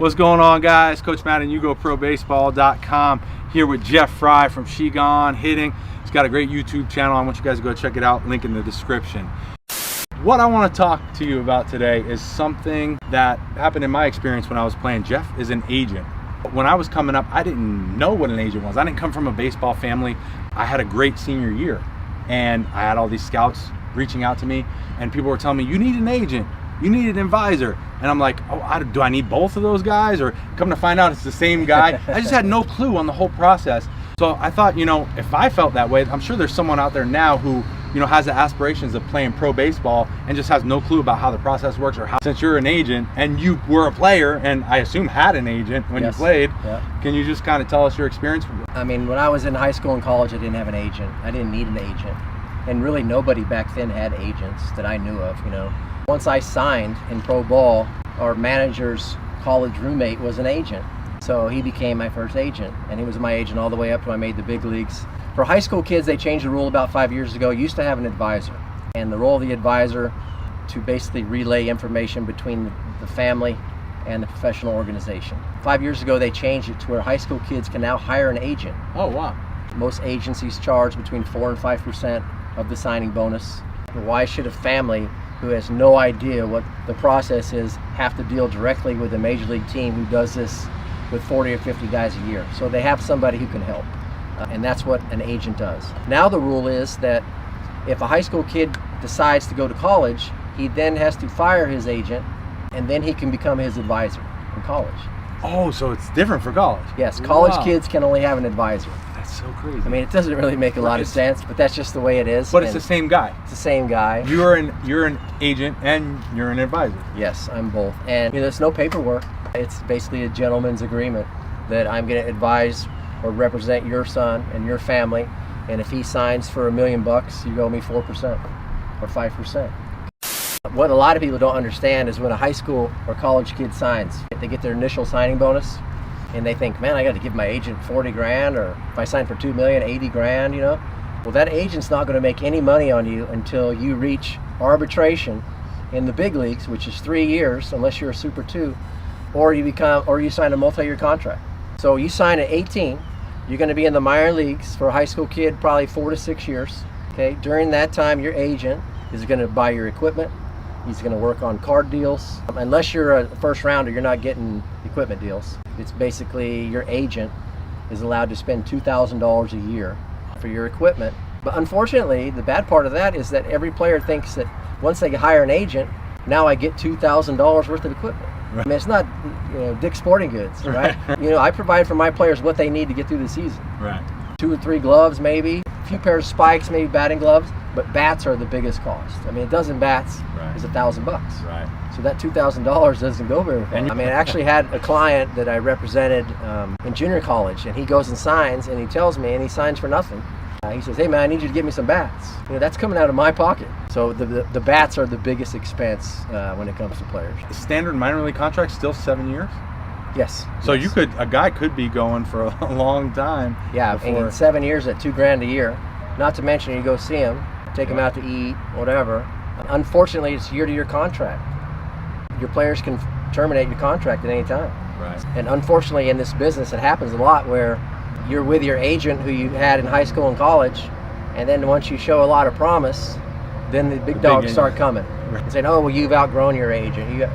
What's going on, guys? Coach Matt and YouGoProBaseball.com here with Jeff Fry from shegonesports. He's got a great YouTube channel. I want you guys to go check it out. Link in the description. What I want to talk to you about today is something that happened in my experience when I was playing. Jeff is an agent. When I was coming up, I didn't know what an agent was. I didn't come from a baseball family. I had a great senior year, and I had all these scouts reaching out to me, and people were telling me, you need an agent, you need an advisor. And I'm like, oh, do I need both of those guys? Or come to find out it's the same guy. I just had no clue on the whole process. So I thought, if I felt that way, I'm sure there's someone out there now who, has the aspirations of playing pro baseball and just has no clue about how the process works, or how, since you're an agent and you were a player and I assume had an agent when you played, can you just kind of tell us your experience? I mean, when I was in high school and college, I didn't have an agent. I didn't need an agent. And really nobody back then had agents that I knew of, Once I signed in pro ball, our manager's college roommate was an agent. So he became my first agent, and he was my agent all the way up till I made the big leagues. For high school kids, they changed the rule about 5 years ago. You used to have an advisor, and the role of the advisor to basically relay information between the family and the professional organization. 5 years ago, they changed it to where high school kids can now hire an agent. Oh, wow. Most agencies charge between 4 and 5% of the signing bonus. Why should a family who has no idea what the process is have to deal directly with a major league team who does this with 40 or 50 guys a year? So they have somebody who can help, and that's what an agent does. Now the rule is that if a high school kid decides to go to college, he then has to fire his agent, and then he can become his advisor in college. Oh, so it's different for college. Yes, college kids can only have an advisor. That's so crazy. I mean, it doesn't really make a lot of sense, but that's just the way it is. But it's the same guy. It's the same guy. You're an agent and you're an advisor. Yes, I'm both. And there's no paperwork. It's basically a gentleman's agreement that I'm going to advise or represent your son and your family, and if he signs for $1 million, you owe me 4% or 5%. What a lot of people don't understand is when a high school or college kid signs, they get their initial signing bonus, and they think, man, I got to give my agent 40 grand, or if I sign for $2 million, 80 grand, Well, that agent's not going to make any money on you until you reach arbitration in the big leagues, which is 3 years, unless you're a Super 2, or you sign a multi-year contract. So you sign at 18, you're going to be in the minor leagues for a high school kid probably 4 to 6 years. Okay, during that time, your agent is going to buy your equipment. He's going to work on card deals. Unless you're a first rounder, you're not getting equipment deals. It's basically your agent is allowed to spend $2,000 a year for your equipment. But unfortunately, the bad part of that is that every player thinks that once they hire an agent, now I get $2,000 worth of equipment. Right. I mean, it's not Dick's Sporting Goods, right? I provide for my players what they need to get through the season. Right. 2 or 3 gloves, maybe a few pairs of spikes, maybe batting gloves, but bats are the biggest cost. I mean, a dozen bats is $1,000. Right. So that $2,000 doesn't go very far. I mean, I actually had a client that I represented in junior college, and he goes and signs, and he tells me, and he signs for nothing. He says, hey man, I need you to get me some bats. That's coming out of my pocket. So the bats are the biggest expense when it comes to players. The standard minor league contract still 7 years? Yes. So a guy could be going for a long time. Yeah, before... and 7 years at $2 grand a year. Not to mention you go see him, take him out to eat, whatever. Unfortunately, it's year-to-year contract. Your players can terminate your contract at any time. Right. And unfortunately, in this business, it happens a lot where you're with your agent who you had in high school and college, and then once you show a lot of promise, then the big dogs start coming. Right. And saying, oh, well, you've outgrown your agent.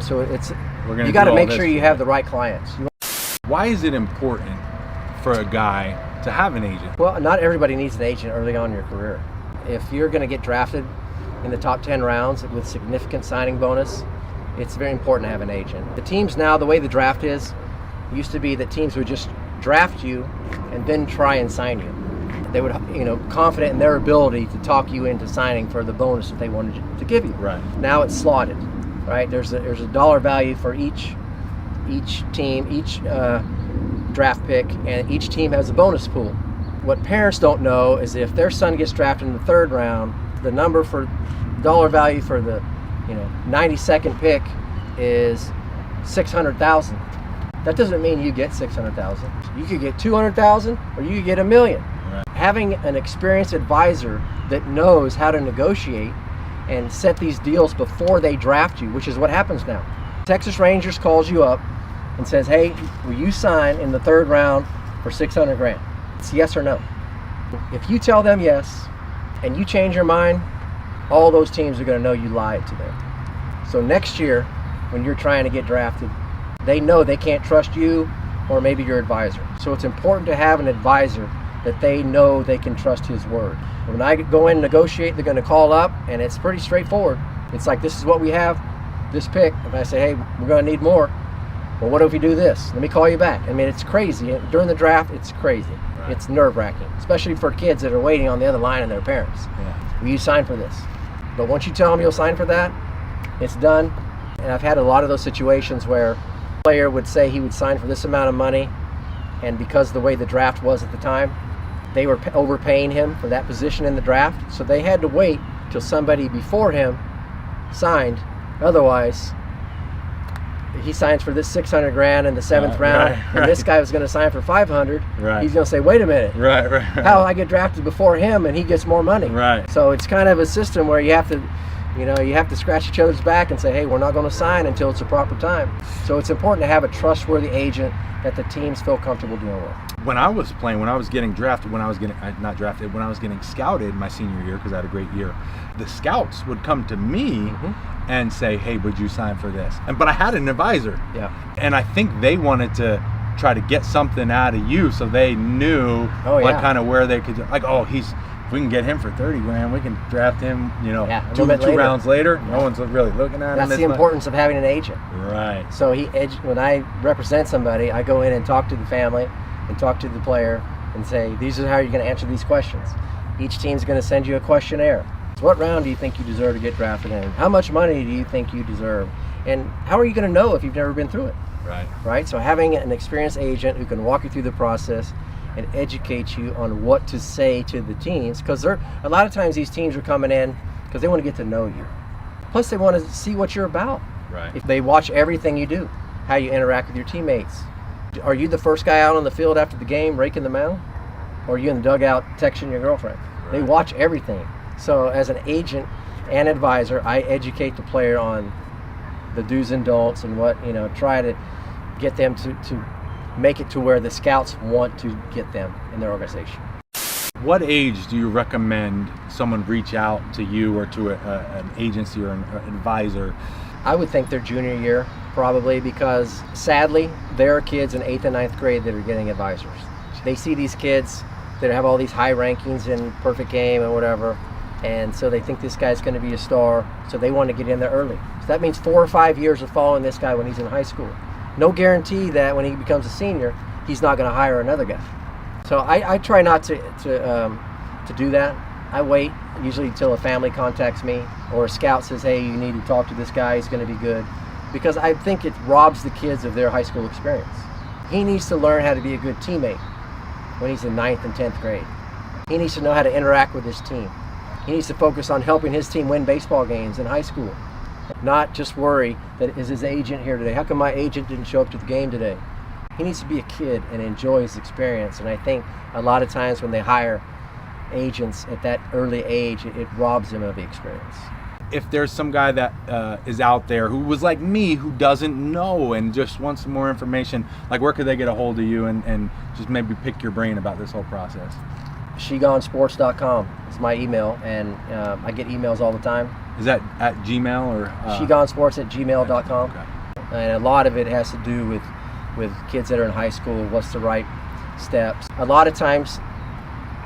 So it's you got to make sure you have the right clients. Why is it important for a guy to have an agent? Well, not everybody needs an agent early on in your career. If you're going to get drafted in the top 10 rounds with significant signing bonus, it's very important to have an agent. The teams now, the way the draft is, used to be that teams would just draft you and then try and sign you. They would, confident in their ability to talk you into signing for the bonus that they wanted to give you. Right. Now it's slotted, right? There's a dollar value for each team, each draft pick, and each team has a bonus pool. What parents don't know is if their son gets drafted in the 3rd round, the number for dollar value for the 92nd pick is $600,000. That doesn't mean you get $600,000. You could get $200,000 or you could get $1 million. Right. Having an experienced advisor that knows how to negotiate and set these deals before they draft you, which is what happens now. Texas Rangers calls you up and says, hey, will you sign in the third round for 600 grand? It's yes or no. If you tell them yes and you change your mind, all those teams are going to know you lied to them. So next year, when you're trying to get drafted, they know they can't trust you or maybe your advisor. So it's important to have an advisor that they know they can trust his word. When I go in and negotiate, they're going to call up, and it's pretty straightforward. It's like, this is what we have, this pick. If I say, hey, we're going to need more, well, what if we do this? Let me call you back. I mean, it's crazy. During the draft, it's crazy. Right. It's nerve-wracking, especially for kids that are waiting on the other line and their parents. Yeah. Will you sign for this? But once you tell them you'll sign for that, it's done. And I've had a lot of those situations where a player would say he would sign for this amount of money, and because of the way the draft was at the time, they were overpaying him for that position in the draft, so they had to wait till somebody before him signed. Otherwise, he signs for this 600 grand in the seventh round, and this guy was going to sign for 500. Right. He's going to say, wait a minute. Right. How I get drafted before him and he gets more money? Right. So it's kind of a system where you have to scratch each other's back and say, hey, we're not going to sign until it's the proper time. So it's important to have a trustworthy agent that the teams feel comfortable dealing with. When I was playing, when I was getting drafted, when I was getting scouted my senior year, because I had a great year, the scouts would come to me and say, hey, would you sign for this? But I had an advisor. Yeah. And I think they wanted to try to get something out of you, so they knew kind of where they could, like, oh, if we can get him for 30 grand, we can draft him, two rounds later. No one's really looking at him. That's the importance of having an agent. Right. So when I represent somebody, I go in and talk to the family and talk to the player and say, these are how you're going to answer these questions. Each team's going to send you a questionnaire. So what round do you think you deserve to get drafted in? How much money do you think you deserve? And how are you going to know if you've never been through it? Right. So having an experienced agent who can walk you through the process and educate you on what to say to the teams, because a lot of times these teams are coming in because they want to get to know you. Plus they want to see what you're about. Right. If they watch everything you do, how you interact with your teammates. Are you the first guy out on the field after the game raking the mound? Or are you in the dugout texting your girlfriend? Right. They watch everything. So as an agent and advisor, I educate the player on the do's and don'ts and what, try to get them to make it to where the scouts want to get them in their organization. What age do you recommend someone reach out to you or to an agency or an advisor? I would think their junior year, probably, because sadly, there are kids in 8th and 9th grade that are getting advisors. They see these kids that have all these high rankings in perfect game and whatever, and so they think this guy's going to be a star, so they want to get in there early. So that means 4 or 5 years of following this guy when he's in high school. No guarantee that when he becomes a senior, he's not going to hire another guy. So I try not to do that. I wait usually until a family contacts me or a scout says, hey, you need to talk to this guy, he's going to be good. Because I think it robs the kids of their high school experience. He needs to learn how to be a good teammate when he's in 9th and 10th grade. He needs to know how to interact with his team. He needs to focus on helping his team win baseball games in high school. Not just worry that is his agent here today? How come my agent didn't show up to the game today? He needs to be a kid and enjoy his experience. And I think a lot of times when they hire agents at that early age, it robs them of the experience. If there's some guy that is out there who was like me, who doesn't know and just wants some more information, like where could they get a hold of you and just maybe pick your brain about this whole process? shegonesports.com is my email, and I get emails all the time. Is that at Gmail or? shegonesports@gmail.com. Okay. And a lot of it has to do with kids that are in high school, what's the right steps. A lot of times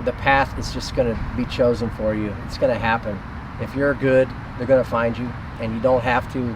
the path is just going to be chosen for you. It's going to happen. If you're good, they're going to find you, and you don't have to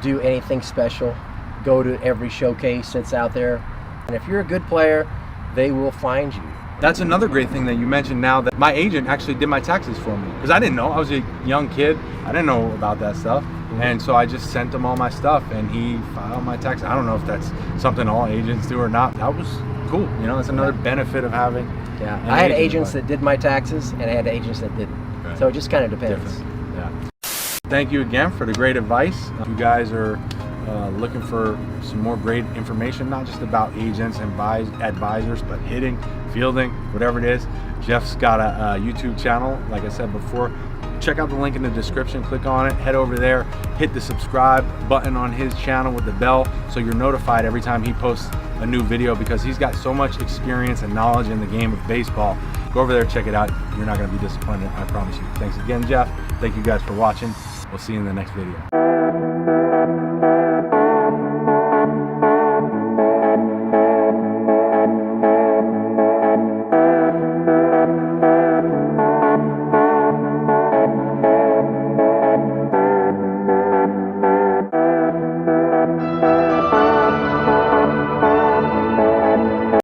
do anything special. Go to every showcase that's out there. And if you're a good player, they will find you. That's another great thing that you mentioned now, that my agent actually did my taxes for me. Because I didn't know. I was a young kid. I didn't know about that stuff. And so I just sent him all my stuff, and he filed my taxes. I don't know if that's something all agents do or not. That was cool. That's another benefit of having. Yeah, I had agents that did my taxes, and I had agents that didn't. Right. So it just kind of depends. Yeah. Thank you again for the great advice. If you guys are looking for some more great information, not just about agents and advisors, but hitting, fielding, whatever it is, Jeff's got a YouTube channel, like I said before, check out the link in the description, click on it, head over there, hit the subscribe button on his channel with the bell so you're notified every time he posts a new video, because he's got so much experience and knowledge in the game of baseball. Go over there, check it out. You're not going to be disappointed, I promise you. Thanks again, Jeff. Thank you guys for watching. We'll see you in the next video.